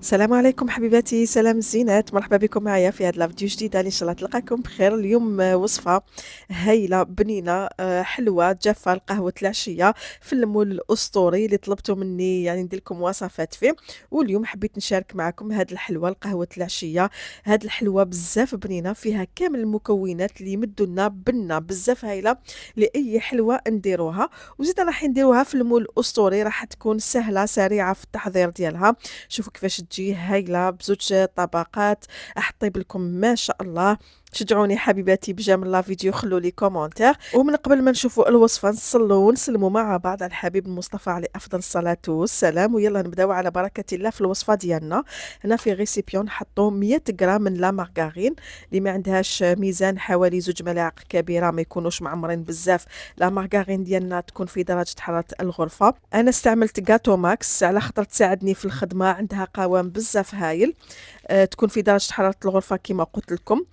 السلام عليكم حبيباتي، سلام الزينات، مرحبا بكم معايا في هاد الفيديو جديد. ان شاء الله تلقاكم بخير. اليوم وصفه هايله بنينه، حلوه جافه القهوه العشيه في المول الاسطوري اللي طلبتوا مني يعني ندير لكم وصفات فيه. واليوم حبيت نشارك معكم هاد الحلوه القهوه العشيه. هاد الحلوه بزاف بنينه، فيها كامل المكونات اللي يمدوا لنا بنه بزاف هايله لاي حلوه نديروها. وزيد راح نديروها في المول الاسطوري، راح تكون سهله سريعه في التحضير ديالها. شوفوا كيفاش تجي هايله بزوج طبقات. احطيب لكم ما شاء الله. شجعوني حبيباتي بجمال لا فيديو، خلوا لي كومونتير. ومن قبل ما نشوفوا الوصفه نصلوا ونسلموا مع بعض على الحبيب المصطفى عليه افضل الصلاه والسلام. ويلا نبداو على بركه الله في الوصفه ديالنا. هنا في ريسيبيون نحطوا 100 غرام من لا مارغارين. اللي ما عندهاش ميزان حوالي 2 ملاعق كبيره، ما يكونوش معمرين بزاف. لا مارغارين ديالنا تكون في درجه حراره الغرفه. انا استعملت غاتو ماكس على خاطر تساعدني في الخدمه، عندها قوام بزاف هايل. تكون في درجه حراره الغرفه كما قلت لكم.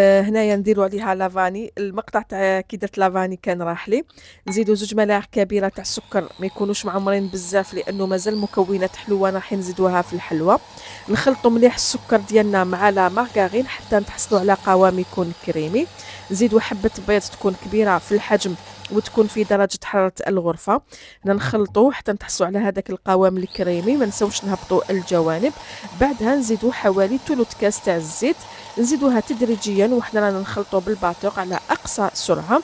هنايا نديروا عليها لافاني. المقطع تاع كي درت لافاني كان راح لي. نزيدوا 2 ملاعق كبيره تاع السكر، ما يكونوش معمرين بزاف لانه مازال مكونات حلوه راح نزيدوها في الحلوه. نخلطوا مليح السكر ديالنا مع لا مارغارين حتى نتحصلوا على قوام يكون كريمي. نزيدوا حبه بيض تكون كبيره في الحجم وتكون في درجة حرارة الغرفة. نخلطوه حتى نتحصلوا على هذاك القوام الكريمي. ما نساوش نهبطوا الجوانب. بعدها نزيدوا حوالي ثلث كاس تاع الزيت. نزيدوها تدريجيا وحنا رانا نخلطوا بالباطوق على اقصى سرعه.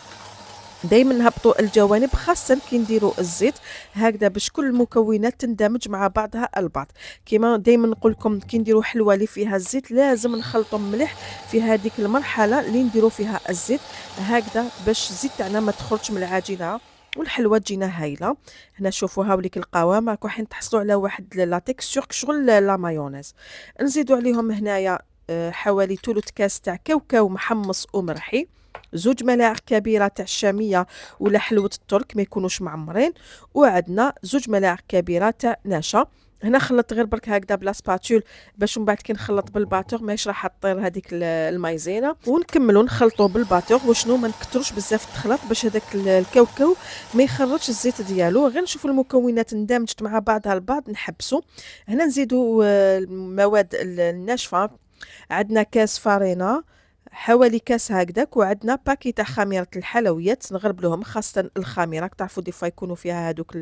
دائما نهبطوا الجوانب خاصه كي نديروا الزيت هكذا باش كل المكونات تندمج مع بعضها البعض. كما دائما نقول لكم كي نديروا حلوه اللي فيها الزيت لازم نخلطوا مليح في هذيك المرحله اللي نديروا فيها الزيت هكذا باش الزيت تاعنا ما تخرجش من العجينه والحلوه تجينا هايله. هنا شوفوا هاوليك القوام راكم راح تحصلوا على واحد لا تيكستور شغل لا مايونيز. نزيدوا عليهم هنايا حوالي ثلث كاس تاع كاوكاو محمص ومرحي. 2 ملاعق كبيره تاع الشاميه ولا حلوه الترك ما يكونوش معمرين. وعندنا 2 ملاعق كبيره تاع نشا. هنا خلطت غير برك هكذا بلا سباتول باش من بعد كي نخلط بالباتور ماهيش راح تطير هذيك المايزينا. ونكملوا نخلطوا بالباتور وشنو ما نكتروش بزاف التخلط باش هذاك الكاوكاو ما يخرجش الزيت ديالو. غير نشوفوا المكونات اندمجت مع بعضها البعض نحبسوا. هنا نزيدوا المواد الناشفه. عندنا كاس فارينة حوالي كاس هكذاك، وعندنا باكي تاع خميرة الحلويات نغربلوهم خاصة الخميرة تعرفوا دي فوا يكونوا فيها هذوك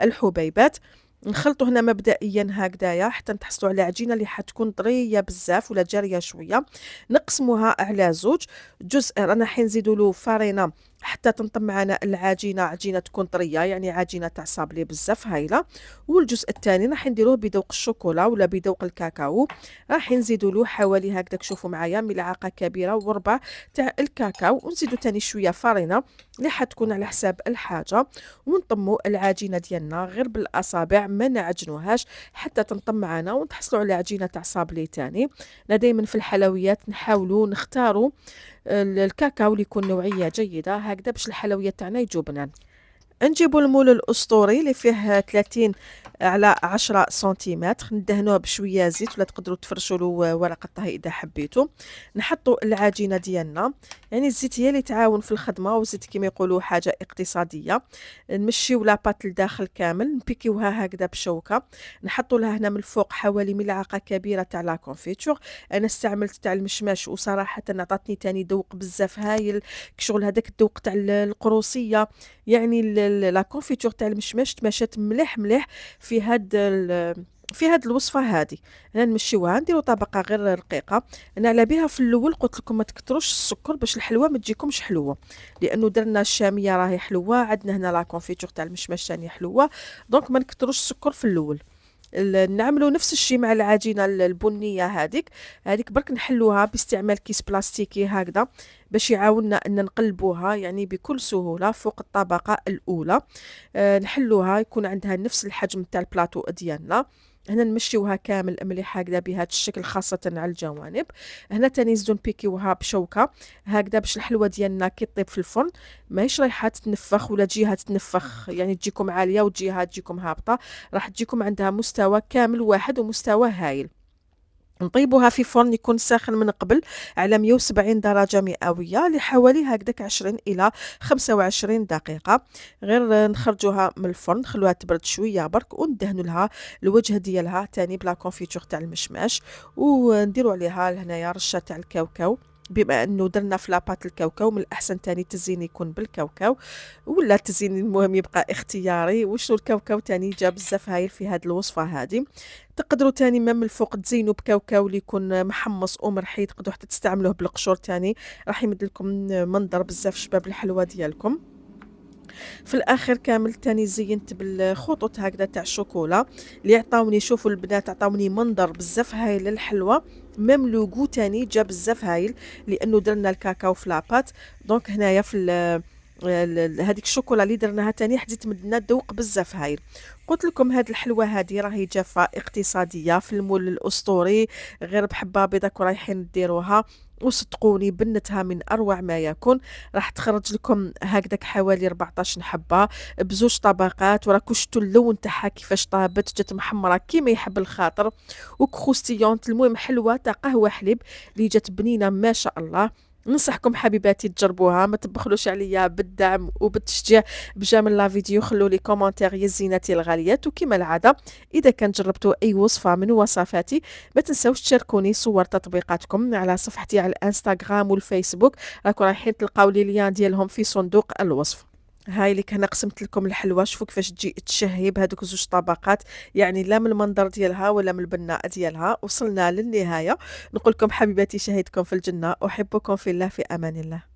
الحبيبات. نخلطوا هنا مبدئيا هكذايا حتى نتحصلوا على عجينه اللي حتكون طريه بزاف ولا جاريه شويه. نقسموها على زوج. جزء رانا حين نزيدوا له فرينه حتى تنطم معنا العجينه، عجينه تكون طريه يعني عجينه تاع صابلي بزاف هايله. والجزء الثاني راح نديروه بذوق الشوكولا ولا بذوق الكاكاو. راح نزيدوا له حوالي هكذاك شوفوا معايا ملعقه كبيره وربع تاع الكاكاو. ونزيدوا ثاني شويه فرينه اللي حتكون على حساب الحاجه. ونطموا العجينه ديالنا غير بالاصابع ما نعجنوهاش حتى تنطم معنا ونتحصلوا على عجينه تاع صابلي تاني. انا دائما في الحلويات نحاولوا نختاروا الكاكاو اللي يكون نوعيه جيده هكذا باش الحلويات تاعنا يجوا بنان. نجيبوا المول الاسطوري اللي فيه 30 على 10 سنتيمتر، ندهنوه بشويه زيت ولا تقدروا تفرشوا له ورقه طهي اذا حبيتوا. نحطوا العجينه ديالنا، يعني الزيت هي اللي تعاون في الخدمه والزيت كما يقولوا حاجه اقتصاديه. نمشيو لاباط لداخل كامل نبيكيوها هكذا بشوكه. نحطوا لها هنا من الفوق حوالي ملعقه كبيره تاع لا كونفيتور. انا استعملت تاع المشماش وصراحه عطاتني تاني ذوق بزاف هايل. شغل هذاك الذوق تاع القروصيه، يعني لا كونفيتور تاع المشماش تمشات مليح مليح في هاد الوصفه هذه. انا نمشيوها نديروا طبقه غير رقيقه. انا على بها في الاول قلت لكم ما تكتروش السكر باش الحلوه ما تجيكمش حلوه، لانه درنا الشاميه راهي حلوه، عندنا هنا لا كونفيتور تاع المشماش ثاني حلوه. دونك ما نكتروش السكر في الاول. نعملوا نفس الشيء مع العجينه البنيه هذيك برك نحلوها باستعمال كيس بلاستيكي هكذا باش يعاوننا ان نقلبوها يعني بكل سهوله فوق الطبقه الاولى. نحلوها يكون عندها نفس الحجم تاع البلاطو ديالنا. هنا نمشيوها كامل مليح هكذا بهذا الشكل خاصه على الجوانب. هنا تاني نزيدو نبيكيوها بشوكه هكذا باش الحلوه ديالنا كي طيب في الفرن ماهيش رايحه تتنفخ ولا جهه تتنفخ يعني تجيكم عاليه وجهه تجيكم هابطه. راح تجيكم عندها مستوى كامل واحد ومستوى هايل. نطيبوها في فرن يكون ساخن من قبل على 170 درجة مئوية لحوالي هكداك 20 إلى 25 دقيقة. غير نخرجوها من الفرن نخلوها تبرد شوية برك وندهنوا لها الوجه ديالها تاني بلا كونفيتور تاع المشماش، ونديروا عليها لهنايا رشة تاع الكاوكاو. بما انه درنا في لاباط الكاوكاو من الاحسن تاني التزيين يكون بالكاوكاو، ولا التزيين المهم يبقى اختياري. وشنو الكاوكاو تاني جا بزاف هايل في هذه الوصفه هذه. تقدروا تاني من الفوق تزينوا بكاوكاو اللي يكون محمص ومرحي، تقدروا حتى تستعملوه بالقشور تاني، راح يمد لكم منظر بزاف شباب الحلوه ديالكم. في الاخر كامل تاني زينت بالخطوط هكذا تاع الشوكولا اللي عطاوني، شوفوا البنات عطاوني منظر بزاف هايل للحلوه. ميم لوغو تاني جا بزاف هايل لانه درنا الكاكاو في لاباط. دونك هنايا في هذيك الشوكولا اللي درناها تاني حديت مدنا ذوق بزاف هايل. قلت لكم هاد الحلوه هذه راهي جافه اقتصاديه في المول الاسطوري، غير بحبه بيضاك ورايحين ديروها. وصدقوني بنتها من اروع ما يكون. راح تخرج لكم هكذاك حوالي 14 حبه بزوج طبقات، وراكو شفتوا اللون تاعها كيفاش طابت، جات محمره كيما يحب الخاطر وكروستيونت. المهم حلوه تاع قهوه حليب اللي جات بنينه ما شاء الله. ننصحكم حبيباتي تجربوها، ما تبخلوش عليا بالدعم وبالتشجيع بجمال لا فيديو. خلوا لي كومنتير يا زيناتي الغاليات. وكما العاده اذا كان جربتوا اي وصفه من وصفاتي ما تنسوش تشاركوني صور تطبيقاتكم على صفحتي على الانستغرام والفيسبوك، راكم رايحين تلقاو لي ليان ديالهم في صندوق الوصف. هاي اللي كان قسمت لكم الحلوه، شوفوا كيفاش تجي تشهي بهذوك زوج طبقات، يعني لا من المنظر ديالها ولا من البناء ديالها. وصلنا للنهايه. نقول لكم حبيباتي شهيتكم في الجنه، احبكم في الله، في امان الله.